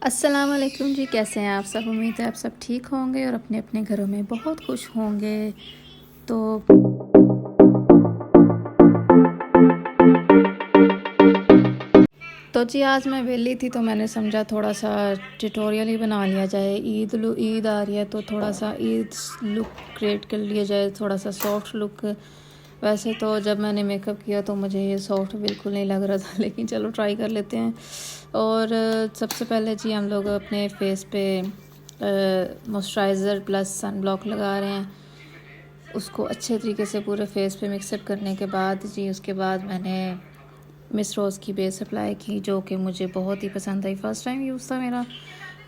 अस्सलाम वालेकुम जी, कैसे हैं आप सब। उम्मीद है आप सब ठीक होंगे और अपने अपने घरों में बहुत खुश होंगे। तो जी आज मैं वेली थी तो मैंने समझा थोड़ा सा ट्यूटोरियल ही बना लिया जाए। ईद आ रही है तो थोड़ा सा ईद लुक क्रिएट कर लिया जाए, थोड़ा सा सॉफ्ट लुक। वैसे तो जब मैंने मेकअप किया तो मुझे ये सॉफ्ट बिल्कुल नहीं लग रहा था, लेकिन चलो ट्राई कर लेते हैं। और सबसे पहले जी हम लोग अपने फेस पे मॉइस्चराइज़र प्लस सन ब्लॉक लगा रहे हैं। उसको अच्छे तरीके से पूरे फेस पे मिक्सअप करने के बाद जी उसके बाद मैंने मिस रोज़ की बेस अप्लाई की, जो कि मुझे बहुत ही पसंद आई। फ़र्स्ट टाइम यूज़ था मेरा,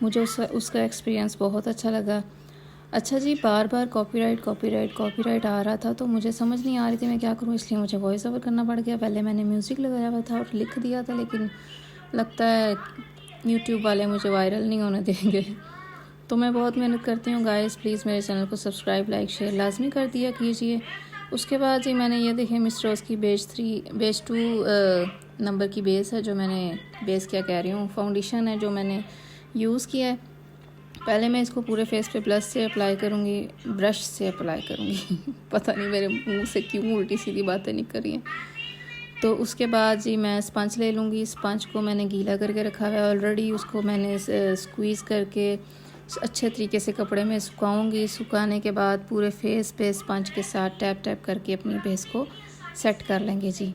मुझे उसका एक्सपीरियंस बहुत अच्छा लगा। अच्छा जी, बार बार कॉपीराइट आ रहा था तो मुझे समझ नहीं आ रही थी मैं क्या करूँ, इसलिए मुझे वॉइस ओवर करना पड़ गया। पहले मैंने म्यूज़िक लगाया हुआ था और लिख दिया था, लेकिन लगता है यूट्यूब वाले मुझे वायरल नहीं होने देंगे। तो मैं बहुत मेहनत करती हूँ गाइस, प्लीज़ मेरे चैनल को सब्सक्राइब लाइक शेयर लाजमी कर दिया कीजिए। उसके बाद जी मैंने ये देखें मिस रोज़ की बेस 2 नंबर की बेस है, जो मैंने बेस क्या कह रही हूँ फाउंडेशन है जो मैंने यूज़ किया है। पहले मैं इसको पूरे फेस पे ब्रश से अप्लाई करूँगी, ब्रश से अप्लाई करूँगी पता नहीं मेरे मुंह से क्यों उल्टी सीधी बातें निकल रही हैं। तो उसके बाद जी मैं स्पंज ले लूँगी। स्पंज को मैंने गीला करके रखा हुआ है ऑलरेडी, उसको मैंने स्क्वीज़ करके अच्छे तरीके से कपड़े में सुखाऊंगी। सुखाने के बाद पूरे फेस पे स्पंज के साथ टैप टैप करके अपनी बेस को सेट कर लेंगे जी।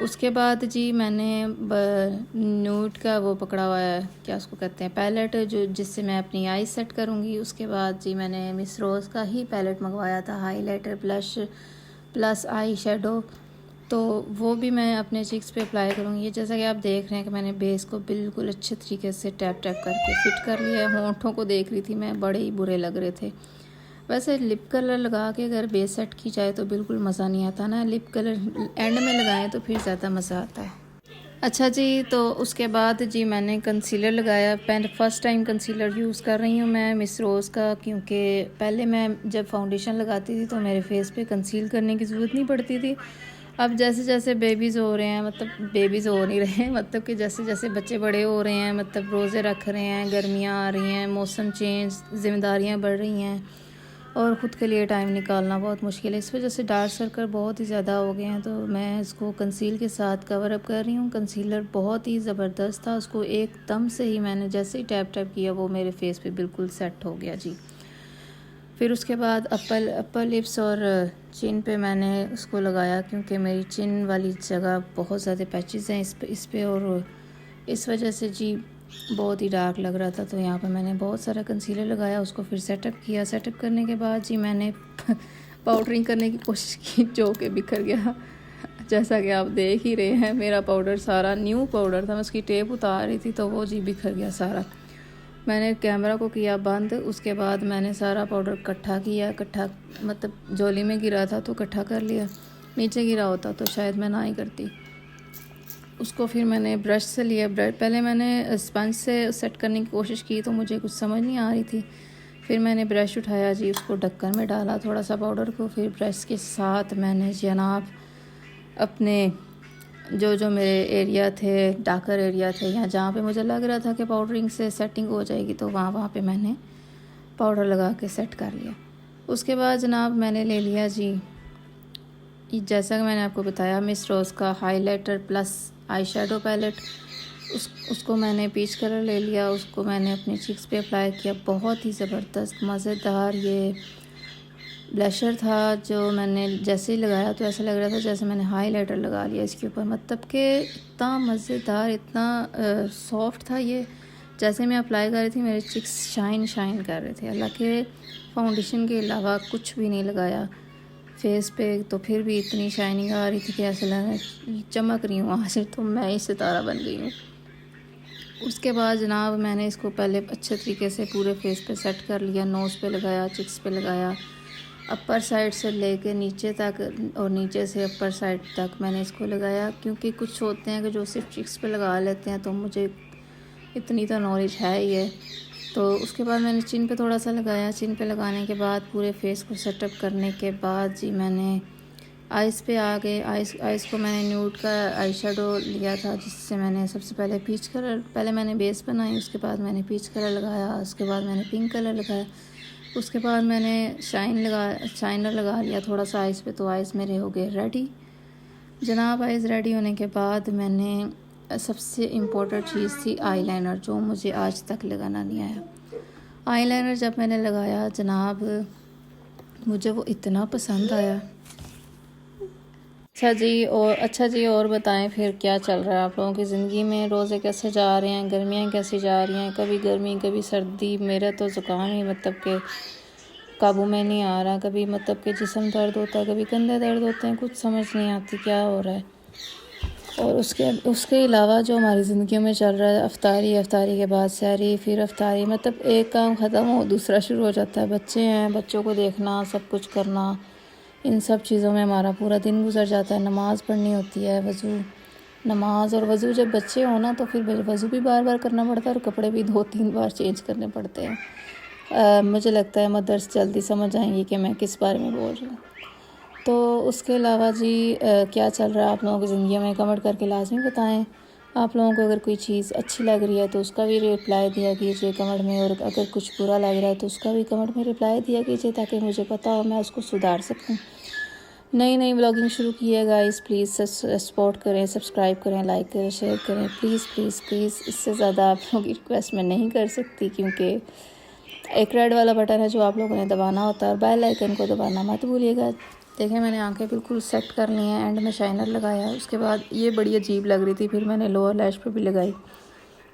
उसके बाद जी मैंने न्यूड का वो पकड़ा हुआ है, क्या उसको कहते हैं, पैलेट, जो जिससे मैं अपनी आई सेट करूँगी। उसके बाद जी मैंने मिस रोज़ का ही पैलेट मंगवाया था, highlighter blush plus eye shadow, तो वो भी मैं अपने चिक्स पे अप्लाई करूँगी। जैसा कि आप देख रहे हैं कि मैंने बेस को बिल्कुल अच्छे तरीके से टैप टैप करके फिट कर लिया है। होंठों को देख रही थी मैं, बड़े ही बुरे लग रहे थे। वैसे लिप कलर लगा के अगर बेस सेट की जाए तो बिल्कुल मज़ा नहीं आता ना, लिप कलर एंड में लगाएं तो फिर ज़्यादा मज़ा आता है। अच्छा जी, तो उसके बाद जी मैंने कंसीलर लगाया। फर्स्ट टाइम कंसीलर यूज़ कर रही हूँ मैं मिस रोज़ का, क्योंकि पहले मैं जब फाउंडेशन लगाती थी तो मेरे फेस पे कंसील करने की ज़रूरत नहीं पड़ती थी। अब जैसे जैसे बेबीज़ हो रहे हैं, मतलब बेबीज़ हो नहीं रहे हैं, मतलब कि जैसे जैसे बच्चे बड़े हो रहे हैं, मतलब रोज़े रख रहे हैं, गर्मियाँ आ रही हैं, मौसम चेंज, ज़िम्मेदारियाँ बढ़ रही हैं और ख़ुद के लिए टाइम निकालना बहुत मुश्किल है। इस वजह से डार्क सर्कल बहुत ही ज़्यादा हो गए हैं, तो मैं इसको कंसील के साथ कवर अप कर रही हूँ। कंसीलर बहुत ही ज़बरदस्त था, उसको एकदम से ही मैंने जैसे ही टैप टैप किया वो मेरे फेस पे बिल्कुल सेट हो गया जी। फिर उसके बाद अपर लिप्स और चिन पे मैंने उसको लगाया, क्योंकि मेरी चिन वाली जगह बहुत ज़्यादा पैचेस हैं इस पे और इस वजह से जी बहुत ही डार्क लग रहा था। तो यहाँ पे मैंने बहुत सारा कंसीलर लगाया, उसको फिर सेटअप किया। सेटअप करने के बाद जी मैंने पाउडरिंग करने की कोशिश की, जो कि बिखर गया। जैसा कि आप देख ही रहे हैं, मेरा पाउडर सारा न्यू पाउडर था, मैं उसकी टेप उतार रही थी तो वो जी बिखर गया सारा। मैंने कैमरा को किया बंद, उसके बाद मैंने सारा पाउडर इकट्ठा मतलब झोली में गिरा था तो इकट्ठा कर लिया। नीचे गिरा होता तो शायद मैं ना ही करती। उसको फिर मैंने ब्रश से लिया। पहले मैंने स्पंज से सेट करने की कोशिश की तो मुझे कुछ समझ नहीं आ रही थी। फिर मैंने ब्रश उठाया जी, उसको ढक्कन में डाला थोड़ा सा पाउडर को, फिर ब्रश के साथ मैंने जनाब अपने जो मेरे एरिया थे, डार्कर एरिया थे, या जहाँ पे मुझे लग रहा था कि पाउडरिंग से सेटिंग हो जाएगी, तो वहाँ पे मैंने पाउडर लगा के सेट कर लिया। उसके बाद जनाब मैंने ले लिया जी, जैसा कि मैंने आपको बताया, मिस रोज़ का highlighter plus eye shadow palette. उसको मैंने पीच कलर ले लिया, उसको मैंने अपनी चिक्स पे अप्लाई किया। बहुत ही ज़बरदस्त मज़ेदार ये ब्लशर था, जो मैंने जैसे ही लगाया तो ऐसा लग रहा था जैसे मैंने हाइलाइटर लगा लिया इसके ऊपर। मतलब कि इतना मज़ेदार, इतना सॉफ्ट था ये। जैसे मैं अप्लाई कर रही थी मेरे चिक्स शाइन कर रहे थे। हालांकि फाउंडेशन के अलावा कुछ भी नहीं लगाया फेस पे, तो फिर भी इतनी शाइनिंग आ रही थी कि ऐसा लग रहा चमक रही हूँ आज, तो मैं ही सितारा बन गई हूँ। उसके बाद जनाब मैंने इसको पहले अच्छे तरीके से पूरे फेस पे सेट कर लिया। नोज़ पे लगाया, चिक्स पे लगाया, अपर साइड से लेके नीचे तक और नीचे से अपर साइड तक मैंने इसको लगाया। क्योंकि कुछ होते हैं कि जो सिर्फ चिक्स पे लगा लेते हैं, तो मुझे इतनी तो नॉलेज है ही है। तो उसके बाद मैंने चिन पे थोड़ा सा लगाया। चिन पे लगाने के बाद पूरे फेस को सेटअप करने के बाद जी मैंने आइस पे आ गए। आइस को मैंने न्यूड का आई शेडो लिया था, जिससे मैंने सबसे पहले पीच कलर, पहले मैंने बेस बनाई, उसके बाद मैंने पीच कलर लगाया, उसके बाद मैंने पिंक कलर लगाया, उसके बाद मैंने शाइनर लगा लिया थोड़ा सा आइस पे। तो आइस मेरे हो गए रेडी जनाब। आइस रेडी होने के बाद मैंने सबसे इम्पोर्टेंट चीज़ थी आईलाइनर, जो मुझे आज तक लगाना नहीं आया। आईलाइनर जब मैंने लगाया जनाब, मुझे वो इतना पसंद आया। अच्छा जी, और बताएं फिर क्या चल रहा है आप लोगों की ज़िंदगी में? रोज़े कैसे जा रहे हैं? गर्मियाँ कैसी जा रही हैं? कभी गर्मी कभी सर्दी। मेरा तो ज़ुकाम ही मतलब के काबू में नहीं आ रहा। कभी मतलब कि जिस्म दर्द होता है, कभी कंधे दर्द होते हैं, कुछ समझ नहीं आती क्या हो रहा है। और उसके अलावा जो हमारी ज़िंदगी में चल रहा है, अफ्तारी के बाद सहरी, फिर अफ्तारी, मतलब एक काम ख़त्म हो दूसरा शुरू हो जाता है। बच्चे हैं, बच्चों को देखना, सब कुछ करना, इन सब चीज़ों में हमारा पूरा दिन गुजर जाता है। नमाज़ पढ़नी होती है, नमाज और वज़ू। जब बच्चे हो ना तो फिर वज़ू भी बार बार करना पड़ता है और कपड़े भी 2-3 बार चेंज करने पड़ते हैं। मुझे लगता है मदर्स जल्दी समझ आएंगी कि मैं किस बारे में बोल रही हूँ। तो उसके अलावा जी क्या चल रहा है आप लोगों की ज़िंदगी में, कमेंट करके लाजमी बताएं। आप लोगों को अगर कोई चीज़ अच्छी लग रही है तो उसका भी रिप्लाई दिया कीजिए कमेंट में, और अगर कुछ बुरा लग रहा है तो उसका भी कमेंट में रिप्लाई दिया कीजिए, ताकि मुझे पता हो, मैं उसको सुधार सकूं। नई व्लॉगिंग शुरू की है गाइस, प्लीज़ सपोर्ट करें, सब्सक्राइब करें, लाइक करें, शेयर करें, प्लीज़ प्लीज़ प्लीज़। इससे ज़्यादा आप लोगों की रिक्वेस्ट मैं नहीं कर सकती, क्योंकि एक रेड वाला बटन है जो आप लोगों ने दबाना होता है, और बेल आइकन को दबाना मत भूलिएगा। देखें, मैंने आंखें बिल्कुल सेट कर ली हैं, एंड में शाइनर लगाया। उसके बाद ये बड़ी अजीब लग रही थी, फिर मैंने लोअर लैश पे भी लगाई।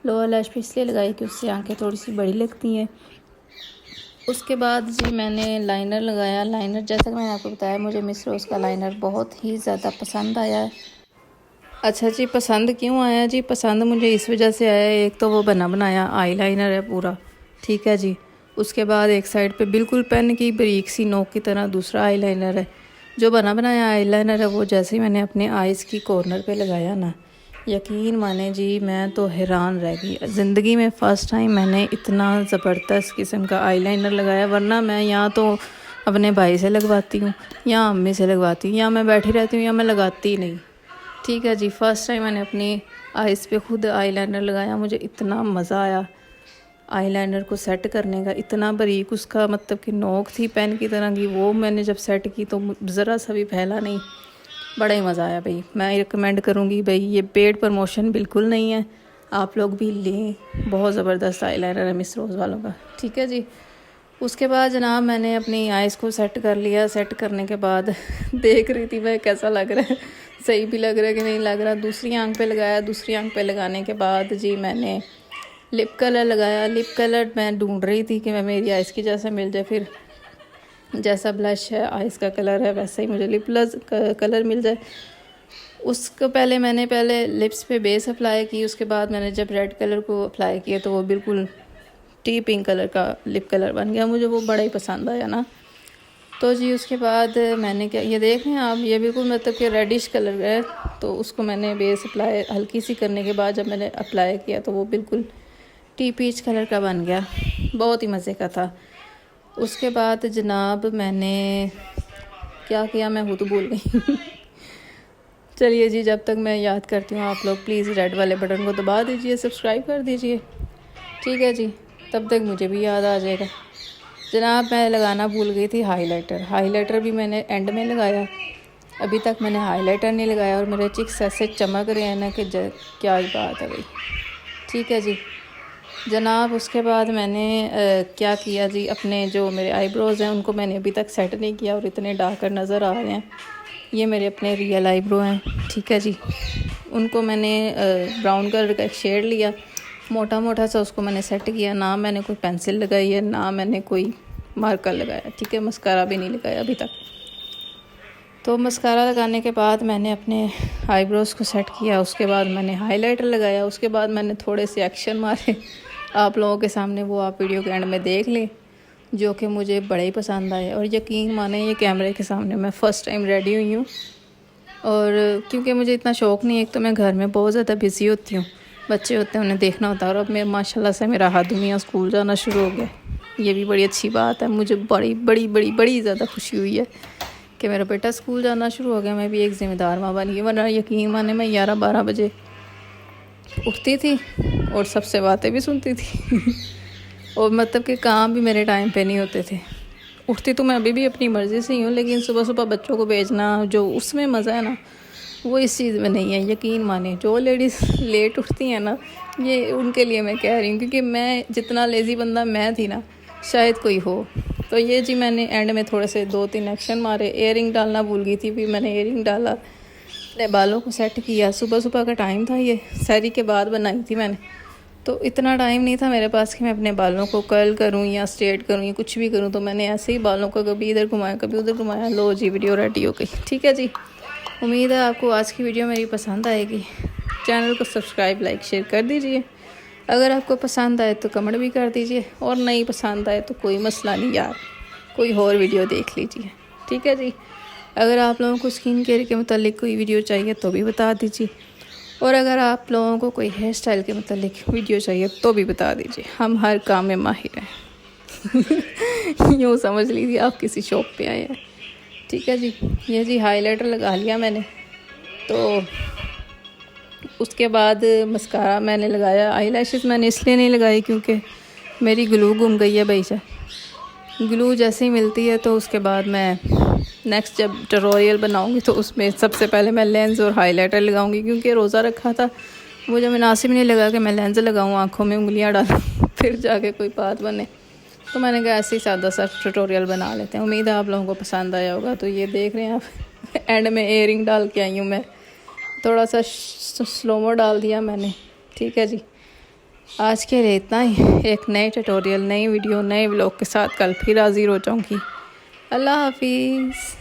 लोअर लैश पे इसलिए लगाई कि उससे आंखें थोड़ी सी बड़ी लगती हैं। उसके बाद जी मैंने लाइनर लगाया। लाइनर, जैसा कि मैंने आपको बताया, मुझे मिस रोज़ का लाइनर बहुत ही ज़्यादा पसंद आया है। अच्छा जी, पसंद क्यों आया जी? पसंद मुझे इस वजह से आया, एक तो वो बना बनाया आई लाइनर है पूरा, ठीक है जी। उसके बाद एक साइड पे बिल्कुल पेन की बारीक सी नोक की तरह दूसरा आई लाइनर है। जो बना बनाया आई लाइनर है वो जैसे ही मैंने अपने आइज़ की कॉर्नर पे लगाया ना, यकीन माने जी, मैं तो हैरान रह गई। ज़िंदगी में फ़र्स्ट टाइम मैंने इतना ज़बरदस्त किस्म का आई लाइनर लगाया। वरना मैं यहाँ तो अपने भाई से लगवाती हूँ, या अम्मी से लगवाती हूँ, या मैं बैठी रहती हूँ, या मैं लगाती ही नहीं, ठीक है जी। फ़र्स्ट टाइम मैंने अपनी आइज़ पे खुद आईलाइनर लगाया। मुझे इतना मज़ा आया आईलाइनर को सेट करने का। इतना बारीक उसका मतलब कि नोक थी पेन की तरह की, वो मैंने जब सेट की तो ज़रा सा भी फैला नहीं। बड़ा ही मज़ा आया भाई। मैं रिकमेंड करूँगी भाई, ये पेड प्रमोशन बिल्कुल नहीं है, आप लोग भी लें। बहुत ज़बरदस्त आईलाइनर है मिस रोज़ वालों का, ठीक है जी। उसके बाद जनाब मैंने अपनी आइज़ को सेट कर लिया। सेट करने के बाद देख रही थी मैं कैसा लग रहा है, सही भी लग रहा है कि नहीं लग रहा। दूसरी आंख पे लगाया। दूसरी आंख पे लगाने के बाद जी मैंने लिप कलर लगाया। लिप कलर मैं ढूंढ रही थी कि मैं मेरी आइज़ की जैसा मिल जाए, फिर जैसा ब्लश है आइज़ का कलर है वैसा ही मुझे लिप कलर मिल जाए। उसको मैंने लिप्स पे बेस अप्लाई की। उसके बाद मैंने जब रेड कलर को अप्लाई किया तो वो बिल्कुल टी पिंक कलर का लिप कलर बन गया। मुझे वो बड़ा ही पसंद आया ना। तो जी उसके बाद मैंने क्या, ये देख रहे हैं आप, ये बिल्कुल मतलब कि रेडिश कलर है। तो उसको मैंने बेस अप्लाई हल्की सी करने के बाद जब मैंने अप्लाई किया तो वो बिल्कुल टी पीच कलर का बन गया। बहुत ही मज़े का था। उसके बाद जनाब मैंने क्या किया, मैं तो भूल गई। चलिए जी, जब तक मैं याद करती हूँ, आप लोग प्लीज़ रेड वाले बटन को दबा दीजिए, सब्सक्राइब कर दीजिए, ठीक है जी। तब तक मुझे भी याद आ जाएगा। जनाब मैं लगाना भूल गई थी हाइलाइटर। हाइलाइटर भी मैंने एंड में लगाया। अभी तक मैंने हाइलाइटर नहीं लगाया, और मेरे चिक्स ऐसे चमक रहे हैं ना कि क्या ही बात है भाई, ठीक है जी जनाब। उसके बाद मैंने क्या किया जी, अपने जो मेरे आईब्रोज़ हैं उनको मैंने अभी तक सेट नहीं किया, और इतने डार्कर नज़र आ रहे हैं। ये मेरे अपने रियल आईब्रो हैं, ठीक है जी। उनको मैंने ब्राउन कलर का एक शेड लिया, मोटा मोटा सा, उसको मैंने सेट किया। ना मैंने कोई पेंसिल लगाई है, ना मैंने कोई मार्कर लगाया, ठीक है। मस्कारा भी नहीं लगाया अभी तक। तो मस्कारा लगाने के बाद मैंने अपने आईब्रोज़ को सेट किया। उसके बाद मैंने हाइलाइटर लगाया। उसके बाद मैंने थोड़े से एक्शन मारे आप लोगों के सामने, वो आप वीडियो के एंड में देख लें, जो कि मुझे बड़े ही पसंद आए। और यकीन माने, ये कैमरे के सामने मैं फ़र्स्ट टाइम रेडी हुई हूँ। और क्योंकि मुझे इतना शौक़ नहीं है, एक तो मैं घर में बहुत ज़्यादा बिज़ी होती हूँ, बच्चे होते हैं उन्हें देखना होता है, और अब मैं माशाल्लाह से मेरा हाथ दुनिया स्कूल जाना शुरू हो गया। ये भी बड़ी अच्छी बात है, मुझे बड़ी बड़ी बड़ी बड़ी ज़्यादा खुशी हुई है कि मेरा बेटा स्कूल जाना शुरू हो गया, मैं भी एक ज़िम्मेदार माँ बन गई। वरना यकीन माने मैं 11-12 बजे उठती थी और सबसे बातें भी सुनती थी और मतलब कि काम भी मेरे टाइम पे नहीं होते थे। उठती तो मैं अभी भी अपनी मर्ज़ी से ही हूँ, लेकिन सुबह सुबह बच्चों को भेजना जो उसमें मज़ा है ना, वो इस चीज़ में नहीं है। यकीन माने जो लेडीज़ लेट उठती हैं ना, ये उनके लिए मैं कह रही हूँ, क्योंकि मैं जितना लेज़ी बंदा मैं थी ना, शायद कोई हो। तो ये जी मैंने एंड में थोड़े से 2-3 एक्शन मारे। एयरिंग डालना भूल गई थी, फिर मैंने एयरिंग डाला, अपने बालों को सेट किया। सुबह सुबह का टाइम था, ये सहरी के बाद बनाई थी मैंने, तो इतना टाइम नहीं था मेरे पास कि मैं अपने बालों को कर्ल करूं या स्ट्रेट करूं या कुछ भी करूं। तो मैंने ऐसे ही बालों को कभी इधर घुमाया कभी उधर घुमाया। लो जी, वीडियो रेडी हो गई। ठीक है जी, उम्मीद है आपको आज की वीडियो मेरी पसंद आएगी। चैनल को सब्सक्राइब, लाइक, शेयर कर दीजिए। अगर आपको पसंद आए तो कमेंट भी कर दीजिए, और नहीं पसंद आए तो कोई मसला नहीं यार, कोई और वीडियो देख लीजिए। ठीक है जी। अगर आप लोगों को स्किन केयर के मतलब कोई वीडियो चाहिए तो भी बता दीजिए, और अगर आप लोगों को कोई हेयर स्टाइल के मतलब वीडियो चाहिए तो भी बता दीजिए। हम हर काम में माहिर हैं यूँ समझ लीजिए आप किसी शॉप पे आए हैं। ठीक है जी। ये जी हाइलाइटर लगा लिया मैंने, तो उसके बाद मस्कारा मैंने लगाया। आई लैशेज़ मैंने इसलिए नहीं लगाई क्योंकि मेरी ग्लू गुम गई है भाई साहब। ग्लू जैसे ही मिलती है तो उसके बाद मैं नेक्स्ट जब ट्यूटोरियल बनाऊंगी तो उसमें सबसे पहले मैं लेंस और हाइलाइटर लगाऊंगी, क्योंकि रोज़ा रखा था, मुझे मुनासिब नहीं लगा कि मैं लेंस लगाऊं, आँखों में उंगलियां डालूं फिर जाके कोई बात बने। तो मैंने कहा ऐसे ही सादा सा ट्यूटोरियल बना लेते हैं। उम्मीद है आप लोगों को पसंद आया होगा। तो ये देख रहे हैं आप एंड में एयरिंग डाल के आई हूँ मैं, थोड़ा सा स्लोमो डाल दिया मैंने। ठीक है जी, आज के लिए इतना ही। एक नए ट्यूटोरियल, नई वीडियो, नए व्लॉग के साथ कल फिर हाजिर हो जाऊँगी। अल्लाह हाफिज़।